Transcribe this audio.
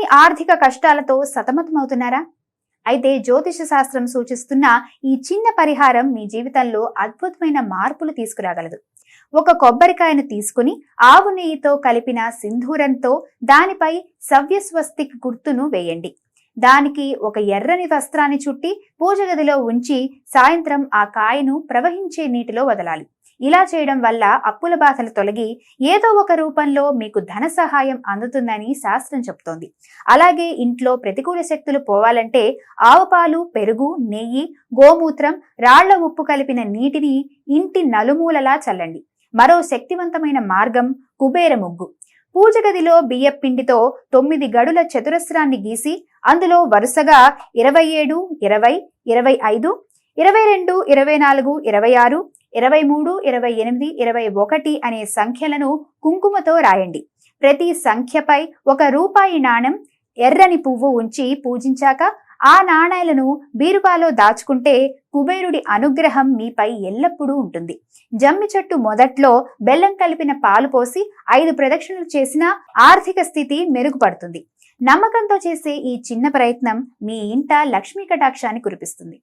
తీరని ఆర్థిక కష్టాలతో సతమతమవుతున్నారా? అయితే జ్యోతిష శాస్త్రం సూచిస్తున్న ఈ చిన్న పరిహారం మీ జీవితంలో అద్భుతమైన మార్పులు తీసుకురాగలదు. ఒక కొబ్బరికాయను తీసుకుని ఆవు నెయ్యితో కలిపిన సింధూరంతో దానిపై సవ్యస్వస్తిక్ గుర్తును వేయండి. దానికి ఒక ఎర్రని వస్త్రాన్ని చుట్టి పూజ గదిలో ఉంచి సాయంత్రం ఆ కాయను ప్రవహించే నీటిలో వదలాలి. ఇలా చేయడం వల్ల అప్పుల బాధలు తొలగి ఏదో ఒక రూపంలో మీకు ధన సహాయం అందుతుందని శాస్త్రం చెప్తోంది. అలాగే ఇంట్లో ప్రతికూల శక్తులు పోవాలంటే ఆవు పాలు, పెరుగు, నెయ్యి, గోమూత్రం, రాళ్ల ఉప్పు కలిపిన నీటిని ఇంటి నలుమూలలా చల్లండి. మరో శక్తివంతమైన మార్గం కుబేర ముగ్గు. పూజ గదిలో బియ్యపిండితో 9 గడుల చతురస్రాన్ని గీసి అందులో వరుసగా 27, 20, 25, 22, 24, 26, 23, 28, 21 అనే సంఖ్యలను కుంకుమతో రాయండి. ప్రతి సంఖ్యపై ₹1 నాణెం, ఎర్రని పువ్వు ఉంచి పూజించాక ఆ నాణాలను బీరువాలో దాచుకుంటే కుబేరుడి అనుగ్రహం మీపై ఎల్లప్పుడూ ఉంటుంది. జమ్మి చెట్టు మొదట్లో బెల్లం కలిపిన పాలు పోసి 5 ప్రదక్షిణలు చేసినా ఆర్థిక స్థితి మెరుగుపడుతుంది. నమ్మకంతో చేసే ఈ చిన్న ప్రయత్నం మీ ఇంట లక్ష్మీ కటాక్షాన్ని కురిపిస్తుంది.